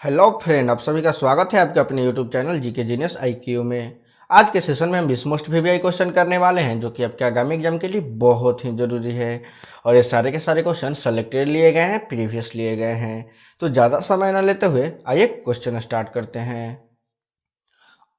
Hello friend, आप सभी का स्वागत है आपके अपने YouTube channel GK genius IQ में। आज के सेशन में हम 20 मोस्ट वीवीआई क्वेश्चन करने वाले हैं जो कि आपके आगामी एग्जाम के लिए बहुत ही ज़रूरी है। और ये सारे के सारे क्वेश्चन सेलेक्टेड लिए गए हैं, प्रीवियस लिए गए हैं। तो ज़्यादा समय न लेते हुए आइए क्वेश्चन स्टार्ट करते हैं।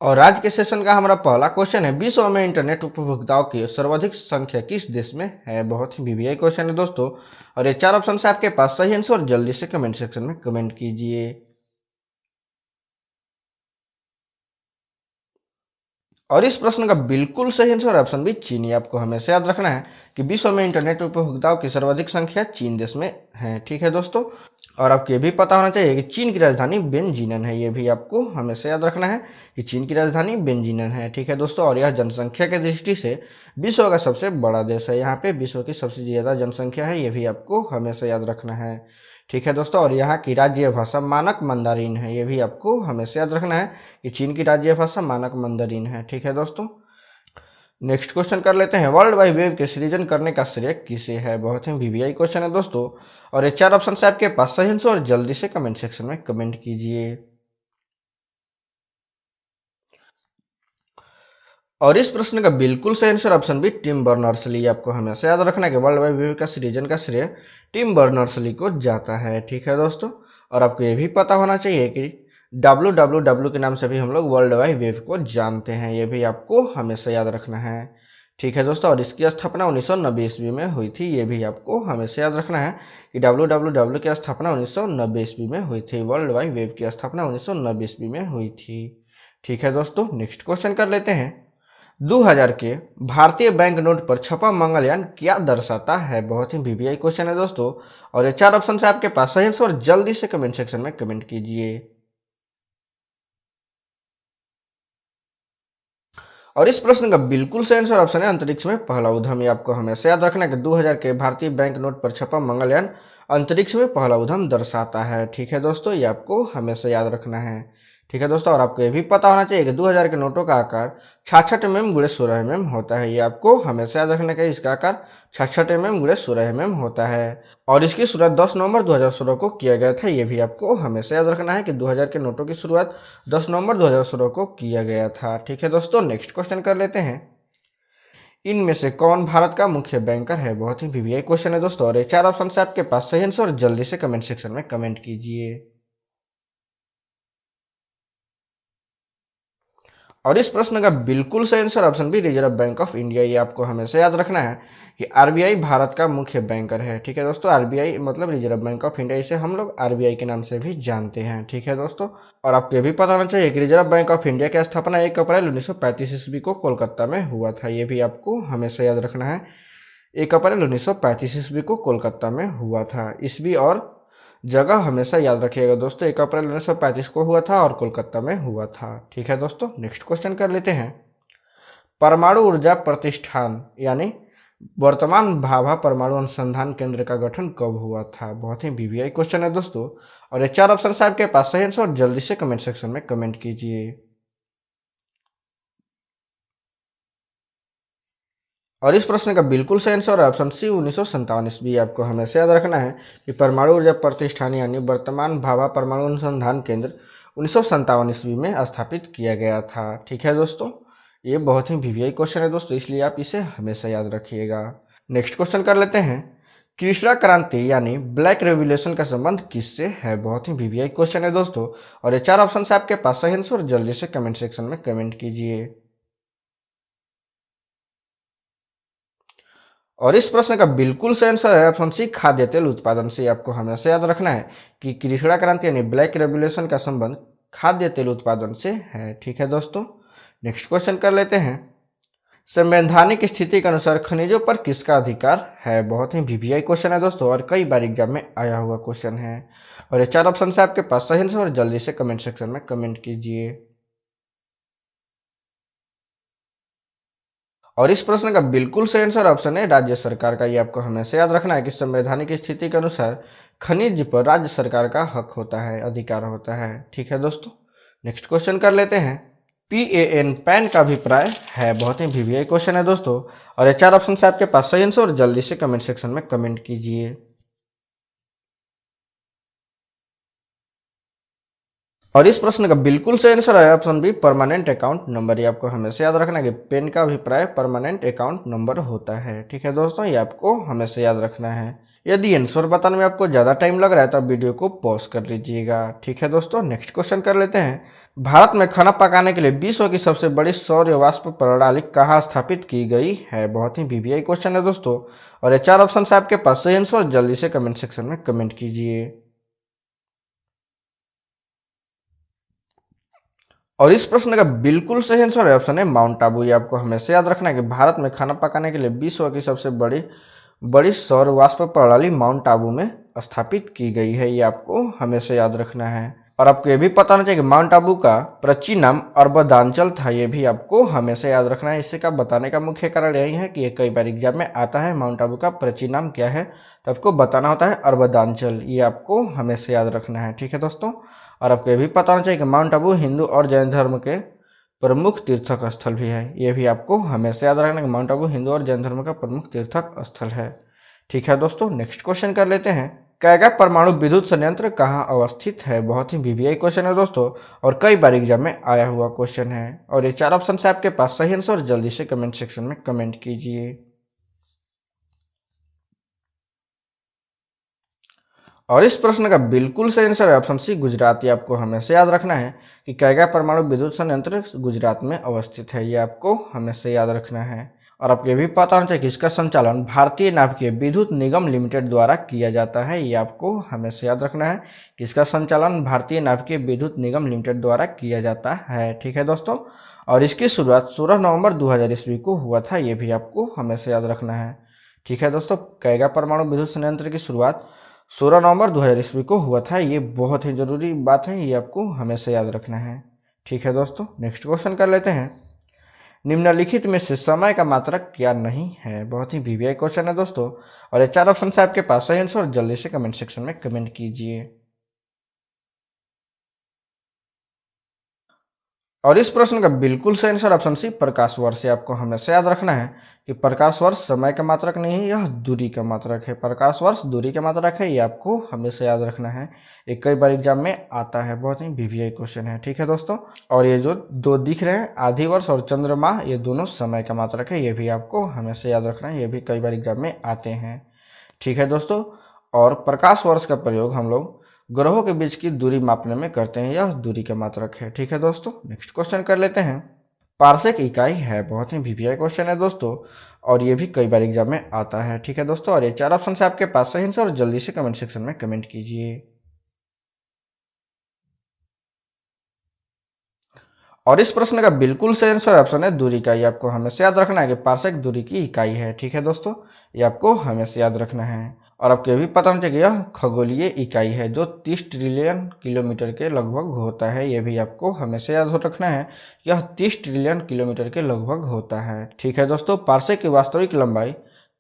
और आज के सेशन का हमारा पहला क्वेश्चन है, विश्व में इंटरनेट उपभोक्ताओं की सर्वाधिक संख्या किस देश में है। बहुत ही वीवीआई क्वेश्चन है दोस्तों। और ये 4 ऑप्शन है आपके पास, सही आंसर और जल्दी से कमेंट सेक्शन में कमेंट कीजिए। और इस प्रश्न का बिल्कुल सही आंसर ऑप्शन बी चीन। आपको हमेशा याद रखना है कि विश्व में इंटरनेट उपभोक्ताओं की सर्वाधिक संख्या चीन देश में है। ठीक है दोस्तों। और आपको ये भी पता होना चाहिए कि चीन की राजधानी बेनजीनन है। ये भी आपको हमेशा याद रखना है कि चीन की राजधानी बेनजीनन है। ठीक है दोस्तों। और यह जनसंख्या की दृष्टि से विश्व का सबसे बड़ा देश है। यहाँ पे विश्व की सबसे ज़्यादा जनसंख्या है। ये भी आपको हमेशा याद रखना है। ठीक है दोस्तों। और यहाँ की राज्य भाषा मानक मंदारिन है। ये भी आपको हमेशा याद रखना है कि चीन की राज्य भाषा मानक मंदारिन है। ठीक है दोस्तों। नेक्स्ट क्वेश्चन कर लेते हैं, वर्ल्ड वाइड वेब के सृजन करने का श्रेय किसे है। बहुत ही वीवीआई क्वेश्चन है दोस्तों। और ये 4 ऑप्शन है आपके पास, सही आंसर और जल्दी से कमेंट सेक्शन में कमेंट कीजिए। और इस प्रश्न का बिल्कुल सही answer option B Tim Berners Lee. आपको हमेशा याद रखना है कि वर्ल्ड वाइड वेब का सृजन का श्रेय टिम बर्नर्स ली को जाता है। ठीक है दोस्तों। और आपको ये भी पता होना चाहिए कि www के नाम से भी हम लोग वर्ल्ड वाइड वेब को जानते हैं। ये भी आपको हमेशा याद रखना है। ठीक है दोस्तों। और इसकी स्थापना 1990 ईस्वी में हुई थी। ये भी आपको हमेशा याद रखना है कि www की स्थापना 1990 ईस्वी में हुई थी। वर्ल्ड वाइड वेब की स्थापना 1990 ईस्वी में हुई थी। ठीक है दोस्तों। नेक्स्ट क्वेश्चन कर लेते हैं, 2000 के भारतीय बैंक नोट पर छपा मंगलयान क्या दर्शाता है। बहुत ही वीवीआई क्वेश्चन है दोस्तों। और ये 4 ऑप्शन है आपके पास, सही आंसर और जल्दी से कमेंट सेक्शन में कमेंट कीजिए। और इस प्रश्न का बिल्कुल सही आंसर ऑप्शन है अंतरिक्ष में पहला उद्यम। ये आपको हमेशा याद रखना है कि 2000 के भारतीय बैंक नोट पर छपा मंगलयान अंतरिक्ष में पहला उद्यम दर्शाता है। ठीक है दोस्तों। ये आपको हमेशा याद रखना है। ठीक है दोस्तों। और आपको ये भी पता होना चाहिए कि 2000 के नोटों का आकार 66 mm गुणे 16 mm होता है। ये आपको हमेशा याद रखना है, इसका आकार 66 mm गुणे 16 mm होता है। और इसकी शुरुआत 10 नवंबर 2016 को किया गया था। ये भी आपको हमेशा याद रखना है कि 2000 के नोटों की शुरुआत 10 नवंबर 2016 को किया गया था। ठीक है दोस्तों। नेक्स्ट क्वेश्चन कर लेते हैं, इनमें से कौन भारत का मुख्य बैंकर है। बहुत ही वीवीआई क्वेश्चन है दोस्तों। और ये 4 ऑप्शन है आपके पास, सही आंसर और जल्दी से कमेंट सेक्शन में कमेंट कीजिए। और इस प्रश्न का बिल्कुल सही answer option B Reserve Bank of India. ये आपको हमेशा याद रखना है कि आरबीआई भारत का मुख्य बैंकर है। ठीक है दोस्तों। आरबीआई मतलब रिजर्व बैंक ऑफ इंडिया, इसे हम लोग आरबीआई के नाम से भी जानते हैं। ठीक है दोस्तों। और आपको ये भी पता होना चाहिए कि रिजर्व बैंक ऑफ इंडिया की स्थापना 1 अप्रैल 1935 ईस्वी को कोलकाता में हुआ था। ये भी आपको हमेशा याद रखना है, 1 अप्रैल 1935 ईस्वी को कोलकाता में हुआ था। ईस्वी और जगह हमेशा याद रखिएगा दोस्तों। 1 अप्रैल 1935 को हुआ था और कोलकाता में हुआ था। ठीक है दोस्तों। नेक्स्ट क्वेश्चन कर लेते हैं, परमाणु ऊर्जा प्रतिष्ठान यानी वर्तमान भाभा परमाणु अनुसंधान केंद्र का गठन कब हुआ था। बहुत ही वीवीआई क्वेश्चन है दोस्तों। और ये 4 ऑप्शन है आपके पास, सही आंसर और जल्दी से कमेंट सेक्शन में कमेंट कीजिए। और इस प्रश्न का बिल्कुल सही आंसर ऑप्शन सी 1957 ईस्वी। आपको हमेशा याद रखना है कि परमाणु ऊर्जा प्रतिष्ठान यानी वर्तमान भाभा परमाणु अनुसंधान केंद्र 1957 ईस्वी में स्थापित किया गया था। ठीक है दोस्तों। ये बहुत ही वीवीआई क्वेश्चन है दोस्तों, इसलिए आप इसे हमेशा याद रखिएगा। नेक्स्ट क्वेश्चन कर लेते हैं, कृष्णा क्रांति यानी ब्लैक रेवोल्यूशन का संबंध किससे है। बहुत ही वीवीआई क्वेश्चन है दोस्तों। और ये 4 ऑप्शन है आपके पास, सही आंसर और जल्दी से कमेंट सेक्शन में कमेंट कीजिए। और इस प्रश्न का बिल्कुल सही आंसर है ऑप्शन सी, खाद्य तेल उत्पादन से। आपको हमेशा याद रखना है कि कृष्णा क्रांति यानी ब्लैक रेवोल्यूशन का संबंध खाद्य तेल उत्पादन से है। ठीक है दोस्तों। नेक्स्ट क्वेश्चन कर लेते हैं, संवैधानिक स्थिति के अनुसार खनिजों पर किसका अधिकार है। बहुत ही वीवीआई क्वेश्चन है दोस्तों और कई बार एग्जाम में आया हुआ क्वेश्चन है। और ये 4 ऑप्शन है आपके पास, सही आंसर और जल्दी से कमेंट सेक्शन में कमेंट कीजिए। और इस प्रश्न का बिल्कुल सही आंसर ऑप्शन है राज्य सरकार का। ये आपको हमेशा याद रखना है कि संवैधानिक स्थिति के अनुसार खनिज पर राज्य सरकार का हक होता है, अधिकार होता है। ठीक है दोस्तों। नेक्स्ट क्वेश्चन कर लेते हैं, PAN पैन का अभिप्राय है। बहुत ही वीवीआई क्वेश्चन है दोस्तों। और ये 4 ऑप्शन है आपके पास, सही आंसर और जल्दी से कमेंट सेक्शन में कमेंट कीजिए। और इस प्रश्न का बिल्कुल सही आंसर है option B, permanent account number. ये आपको हमेशा याद रखना है कि पेन का अभिप्राय परमानेंट अकाउंट नंबर होता है। ठीक है दोस्तों, ये आपको हमेशा याद रखना है। यदि आंसर बताने में आपको ज़्यादा टाइम लग रहा है तो आप वीडियो को पॉज कर लीजिएगा। ठीक है दोस्तों, नेक्स्ट क्वेश्चन कर लेते हैं। भारत में खाना पकाने के लिए विश्व की सबसे बड़ी सौर वाष्प प्रणाली कहाँ स्थापित की गई है? बहुत ही वीवीआई क्वेश्चन है दोस्तों, और ये 4 ऑप्शन है आपके पास। सही आंसर जल्दी से कमेंट सेक्शन में कमेंट कीजिए। और इस प्रश्न का बिल्कुल सही आंसर है ऑप्शन है माउंट आबू। ये आपको हमेशा याद रखना है कि भारत में खाना पकाने के लिए विश्व की सबसे बड़ी बड़ी सौर वाष्प प्रणाली माउंट आबू में स्थापित की गई है। ये आपको हमेशा याद रखना है। और आपको ये भी पता होना चाहिए कि माउंट आबू का प्राचीन नाम अरबदांचल था। ये भी आपको हमेशा याद रखना है। इसे का बताने का मुख्य कारण यही है कि ये कई बार एग्जाम में आता है। माउंट आबू का प्राचीन नाम क्या है, तो आपको बताना होता है अरबदांचल। ये आपको हमेशा याद रखना है। ठीक है दोस्तों, और आपको ये भी पता होना चाहिए कि माउंट आबू हिंदू और जैन धर्म के प्रमुख तीर्थक स्थल भी है। ये भी आपको हमेशा याद रखना कि माउंट आबू हिंदू और जैन धर्म का प्रमुख तीर्थक स्थल है। ठीक है दोस्तों, नेक्स्ट क्वेश्चन कर लेते हैं। कैगा परमाणु विद्युत संयंत्र कहाँ अवस्थित है? बहुत ही वीवीआई क्वेश्चन है दोस्तों, और कई बार एग्जाम में आया हुआ क्वेश्चन है। और ये 4 ऑप्शन है आपके पास। सही आंसर जल्दी से कमेंट सेक्शन में कमेंट कीजिए। और इस प्रश्न का बिल्कुल सही आंसर है ऑप्शन सी, गुजरात। ये आपको हमेशा याद रखना है कि कैगा परमाणु विद्युत संयंत्र गुजरात में अवस्थित है। ये आपको हमेशा याद रखना है। और आपको ये भी पता होना चाहिए कि इसका संचालन भारतीय नाभिकीय विद्युत निगम लिमिटेड द्वारा किया जाता है। ये आपको हमेशा याद रखना है कि इसका संचालन भारतीय नाभिकीय विद्युत निगम लिमिटेड द्वारा किया जाता है। ठीक है दोस्तों, और इसकी शुरुआत 16 नवंबर 2000 ईस्वी को हुआ था। ये भी आपको हमेशा याद रखना है। ठीक है दोस्तों, कैगा परमाणु विद्युत संयंत्र की शुरुआत 16 नवंबर 2000 ईस्वी को हुआ था। ये बहुत ही जरूरी बात है, ये आपको हमेशा याद रखना है। ठीक है दोस्तों, नेक्स्ट क्वेश्चन कर लेते हैं। निम्नलिखित में से समय का मात्रक क्या नहीं है? बहुत ही वीवीआई क्वेश्चन है दोस्तों, और ये 4 ऑप्शन है आपके पास। सही आंसर जल्दी से कमेंट सेक्शन में कमेंट कीजिए। और इस प्रश्न का बिल्कुल सही आंसर ऑप्शन सी, प्रकाश वर्ष। आपको हमेशा याद रखना है कि प्रकाश वर्ष समय का मात्रक नहीं है, यह दूरी का मात्रक है। प्रकाश वर्ष दूरी का मात्रक है, ये आपको हमेशा याद रखना है। ये कई बार एग्जाम में आता है, बहुत ही वीवीआई क्वेश्चन है। ठीक है दोस्तों, और ये जो दो दिख रहे हैं आधी वर्ष और चंद्रमा, ये दोनों समय का मात्रक है। ये भी आपको हमेशा याद रखना है, ये भी कई बार एग्जाम में आते हैं। ठीक है दोस्तों, और प्रकाश वर्ष का प्रयोग हम लोग ग्रहों के बीच की दूरी मापने में करते हैं। यह दूरी का मात्रक है। ठीक है दोस्तों, नेक्स्ट क्वेश्चन कर लेते हैं। पार्सेक इकाई है, बहुत ही वीवीआई क्वेश्चन है दोस्तों, और ये भी कई बार एग्जाम में आता है। ठीक है दोस्तों, और ये 4 ऑप्शन है आपके पास। सही आंसर और जल्दी से कमेंट सेक्शन में कमेंट कीजिए। और इस प्रश्न का बिल्कुल सही आंसर ऑप्शन है दूरी का। ये आपको हमेशा याद रखना है कि पार्सेक दूरी की इकाई है। ठीक है दोस्तों, ये आपको हमेशा याद रखना है। और आपको ये भी पता होना चाहिए कि यह खगोलीय इकाई है जो 30 ट्रिलियन किलोमीटर के लगभग होता है। ये भी आपको हमेशा याद रखना है, यह 30 ट्रिलियन किलोमीटर के लगभग होता है। ठीक है दोस्तों, पार्सेक की वास्तविक लंबाई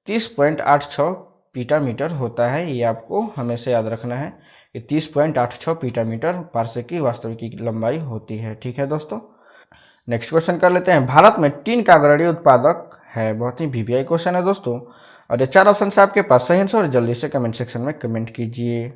30.86 पीटामीटर होता है। ये आपको हमेशा याद रखना है कि 30.86 पीटामीटर पार्सेक की वास्तविक लंबाई होती है। ठीक है दोस्तों, नेक्स्ट क्वेश्चन कर लेते हैं। भारत में टीन का अग्रणी उत्पादक है, बहुत ही वीवीआई क्वेश्चन है दोस्तों, और ये 4 ऑप्शन है आपके पास। सही आंसर और जल्दी से कमेंट सेक्शन में कमेंट कीजिए।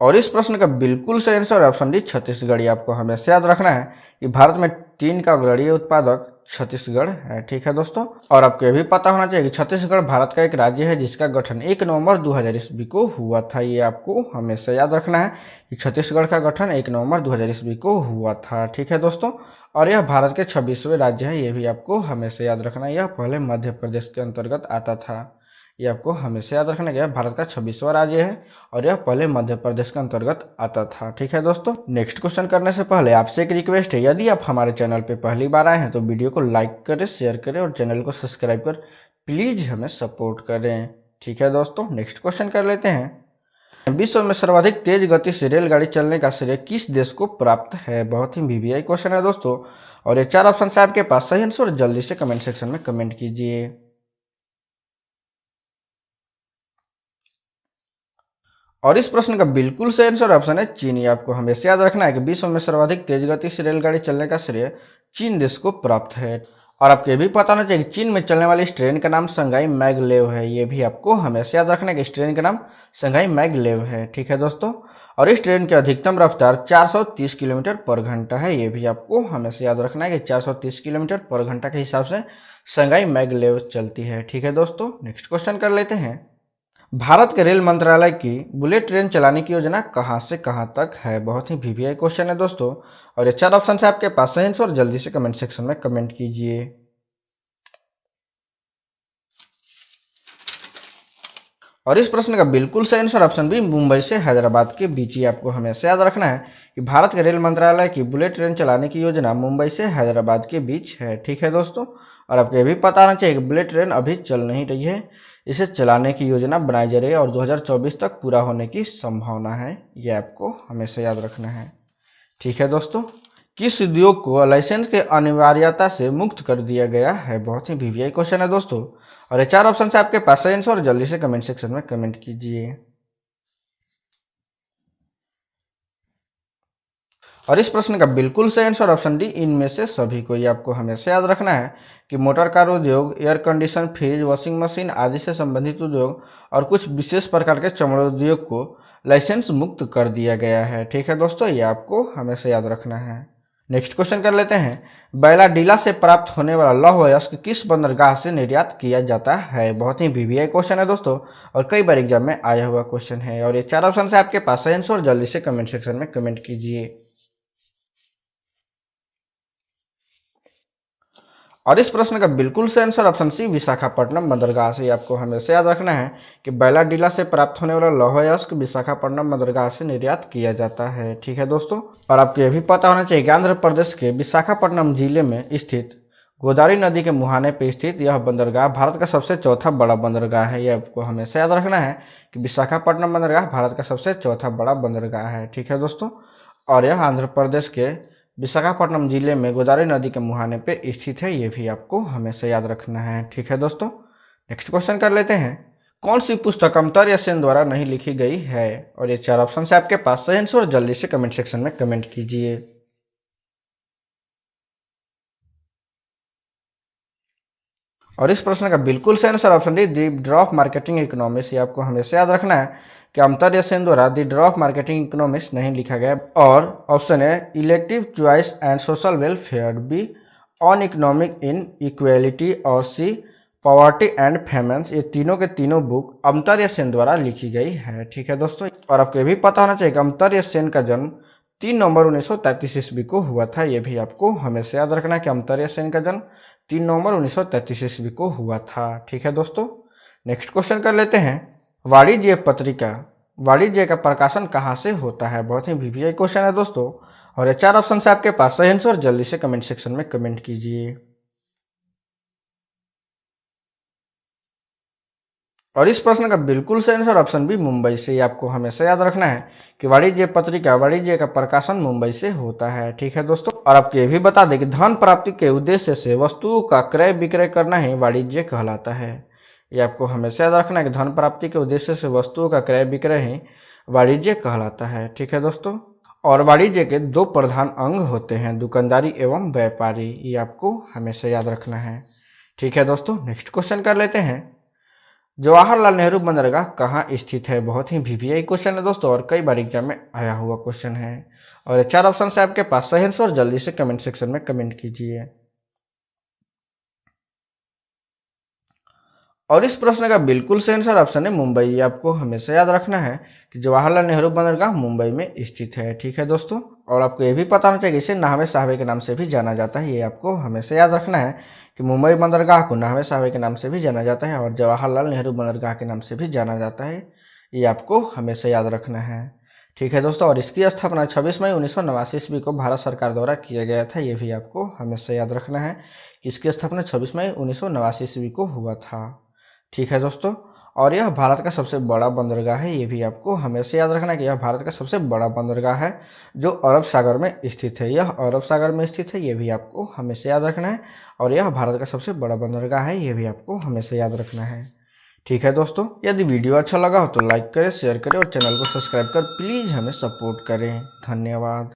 और इस प्रश्न का बिल्कुल सही आंसर ऑप्शन डी, छत्तीसगढ़। आपको हमेशा याद रखना है कि भारत में टीन का अग्रणी उत्पादक छत्तीसगढ़ है। ठीक है दोस्तों, और आपको यह भी पता होना चाहिए कि छत्तीसगढ़ भारत का एक राज्य है जिसका गठन 1 नवंबर 2000 ईस्वी को हुआ था। ये आपको हमेशा याद रखना है कि छत्तीसगढ़ का गठन 1 नवंबर 2000 ईस्वी को हुआ था। ठीक है दोस्तों, और यह भारत के 26वें राज्य है। ये भी आपको हमेशा याद रखना है। यह पहले मध्य प्रदेश के अंतर्गत आता था। ये आपको हमेशा याद रखना है, भारत का 26वां राज्य है और यह पहले मध्य प्रदेश के अंतर्गत आता था। ठीक है दोस्तों, नेक्स्ट क्वेश्चन करने से पहले आपसे एक रिक्वेस्ट है, यदि आप हमारे चैनल पे पहली बार आए हैं तो वीडियो को लाइक करें, शेयर करें और चैनल को सब्सक्राइब कर प्लीज हमें सपोर्ट करें। ठीक है दोस्तों, नेक्स्ट क्वेश्चन कर लेते हैं। विश्व में सर्वाधिक तेज गति से रेलगाड़ी चलने का श्रेय किस देश को प्राप्त है? बहुत ही वीवीआई क्वेश्चन है दोस्तों, और ये 4 ऑप्शन है आपके पास। सही आंसर जल्दी से कमेंट सेक्शन में कमेंट कीजिए। और इस प्रश्न का बिल्कुल सही आंसर ऑप्शन है चीन। आपको हमेशा याद रखना है कि विश्व में सर्वाधिक तेज गति से रेलगाड़ी चलने का श्रेय चीन देश को प्राप्त है। और आपको ये भी पता होना चाहिए कि चीन में चलने वाली इस ट्रेन का नाम शंघाई मैगलेव है। ये भी आपको हमेशा याद रखना है कि इस ट्रेन का नाम शंघाई मैगलेव है। ठीक है दोस्तों, और इस ट्रेन की अधिकतम रफ्तार 430 किलोमीटर पर घंटा है। ये भी आपको हमेशा याद रखना है कि 430 किलोमीटर पर घंटा के हिसाब से शंघाई मैगलेव चलती है। ठीक है दोस्तों, नेक्स्ट क्वेश्चन कर लेते हैं। भारत के रेल मंत्रालय की बुलेट ट्रेन चलाने की योजना कहां से कहां तक है? बहुत ही वीवीआई क्वेश्चन है दोस्तों, और ये 4 ऑप्शन है आपके पास, सही आंसर जल्दी से कमेंट सेक्शन में कमेंट कीजिए। और इस प्रश्न का बिल्कुल सही आंसर ऑप्शन बी, मुंबई से हैदराबाद के बीच ही। आपको हमेशा याद रखना है कि भारत के रेल मंत्रालय की बुलेट ट्रेन चलाने की योजना मुंबई से हैदराबाद के बीच है। ठीक है दोस्तों, और आपको ये भी पता होना चाहिए कि बुलेट ट्रेन अभी चल नहीं रही है, इसे चलाने की योजना बनाई जा रही है और 2024 तक पूरा होने की संभावना है। ये आपको हमेशा याद रखना है। ठीक है दोस्तों, किस उद्योग को लाइसेंस के अनिवार्यता से मुक्त कर दिया गया है? बहुत ही वीवीआई क्वेश्चन है दोस्तों, और ये 4 ऑप्शन है आपके पास, सही आंसर और जल्दी से कमेंट सेक्शन में कमेंट कीजिए। और इस प्रश्न का बिल्कुल सही आंसर ऑप्शन डी, इनमें से सभी को। ये आपको हमेशा याद रखना है कि मोटर कार उद्योग, air condition, fridge, washing machine आदि से संबंधित उद्योग और कुछ विशेष प्रकार के चमड़े उद्योग को लाइसेंस मुक्त कर दिया गया है। ठीक है दोस्तों, ये आपको हमेशा याद रखना है। नेक्स्ट क्वेश्चन कर लेते हैं। बैलाडीला से प्राप्त होने वाला लौह अयस्क किस बंदरगाह से निर्यात किया जाता है? बहुत ही वीवीआई क्वेश्चन है दोस्तों, और कई बार एग्जाम में आया हुआ क्वेश्चन है। और ये 4 ऑप्शन है आपके पास, सही आंसर और जल्दी से कमेंट सेक्शन में कमेंट कीजिए। और इस प्रश्न का बिल्कुल सही आंसर ऑप्शन सी, विशाखापट्टनम बंदरगाह से। आपको हमेशा याद रखना है कि बैलाडीला से प्राप्त होने वाला लौह अयस्क विशाखापट्टनम बंदरगाह से निर्यात किया जाता है। ठीक है दोस्तों, और आपको यह भी पता होना चाहिए कि आंध्र प्रदेश के विशाखापट्टनम जिले में स्थित गोदावरी नदी के मुहाने पर स्थित यह बंदरगाह भारत का सबसे चौथा बड़ा बंदरगाह है। यह आपको हमेशा याद रखना है कि विशाखापट्टनम बंदरगाह भारत का सबसे चौथा बड़ा बंदरगाह है। ठीक है दोस्तों, और यह आंध्र प्रदेश के विशाखापट्टनम जिले में गोदावरी नदी के मुहाने पे स्थित है। ये भी आपको हमेशा याद रखना है। ठीक है दोस्तों, नेक्स्ट क्वेश्चन कर लेते हैं। कौन सी पुस्तक अमर्त्य सेन द्वारा नहीं लिखी गई है? और ये 4 ऑप्शन है आपके पास, सही आंसर और जल्दी से कमेंट सेक्शन में कमेंट कीजिए। और इस प्रश्न का बिल्कुल सही answer option D, the drop marketing economics. ये आपको हमेशा याद रखना है कि अमर्त्य सेन द्वारा द ड्रॉप मार्केटिंग इकोनॉमिक्स नहीं लिखा गया। और ऑप्शन है elective choice and social welfare, be on economic in equality, और सी पॉवर्टी एंड फेमेंस। ये तीनों के तीनों बुक अमर्त्य सेन द्वारा लिखी गई है। ठीक है दोस्तों, और आपको ये भी पता होना चाहिए कि अमर्त्य सेन का जन्म 3 नवंबर 1933 ईस्वी को हुआ था। ये भी आपको हमेशा याद रखना है कि अमर्त्य सेन का जन्म 3 नवंबर 1933 ईस्वी को हुआ था। ठीक है दोस्तों, नेक्स्ट क्वेश्चन कर लेते हैं। वाणिज्य पत्रिका, वाणिज्य का प्रकाशन कहाँ से होता है? बहुत ही वीवीआई क्वेश्चन है दोस्तों, और ये 4 ऑप्शन है आपके पास, सही आंसर जल्दी से कमेंट सेक्शन में कमेंट कीजिए। और इस प्रश्न का बिल्कुल सही आंसर ऑप्शन बी, मुंबई से। आपको हमेशा याद रखना है कि वाणिज्य पत्रिका, वाणिज्य का प्रकाशन मुंबई से होता है। ठीक है दोस्तों, और आपको ये भी बता दें कि धन प्राप्ति के उद्देश्य से वस्तुओं का क्रय विक्रय करना ही वाणिज्य कहलाता है। ये आपको हमेशा याद रखना है कि धन प्राप्ति के उद्देश्य से वस्तुओं का क्रय विक्रय ही वाणिज्य कहलाता है। ठीक है दोस्तों, और वाणिज्य के 2 प्रधान अंग होते हैं, दुकानदारी एवं व्यापारी। ये आपको हमेशा याद रखना है। ठीक है दोस्तों, नेक्स्ट क्वेश्चन कर लेते हैं। जवाहरलाल नेहरू बंदरगाह कहाँ स्थित है? बहुत ही वीवीआई क्वेश्चन है दोस्तों, और कई बार एग्जाम में आया हुआ क्वेश्चन है। और ये 4 ऑप्शन है आपके पास, सही आंसर और जल्दी से कमेंट सेक्शन में कमेंट कीजिए। और इस प्रश्न का बिल्कुल सही आंसर ऑप्शन है मुंबई। आपको हमेशा याद रखना है कि जवाहरलाल नेहरू बंदरगाह मुंबई में स्थित है। ठीक है दोस्तों, और आपको ये भी पता होना चाहिए कि इसे नाहवे साहबे के नाम से भी जाना जाता है। ये आपको हमेशा याद रखना है कि मुंबई बंदरगाह को नाहवे साहबे के नाम से भी जाना जाता है और जवाहरलाल नेहरू बंदरगाह के नाम से भी जाना जाता है। ये आपको हमेशा याद रखना है। ठीक है दोस्तों, और इसकी स्थापना 26 मई 1989 ईस्वी को भारत सरकार द्वारा किया गया था। ये भी आपको हमेशा याद रखना है कि इसकी स्थापना 26 मई 1989 ईस्वी को हुआ था। ठीक है दोस्तों, और यह भारत का सबसे बड़ा बंदरगाह है। ये भी आपको हमेशा याद रखना है कि यह भारत का सबसे बड़ा बंदरगाह है जो अरब सागर में स्थित है। यह अरब सागर में स्थित है, ये भी आपको हमेशा याद रखना है। और यह भारत का सबसे बड़ा बंदरगाह है, ये भी आपको हमेशा याद रखना है। ठीक है दोस्तों, यदि वीडियो अच्छा लगा हो तो लाइक करें, शेयर करें और चैनल को सब्सक्राइब कर प्लीज़ हमें सपोर्ट करें। धन्यवाद।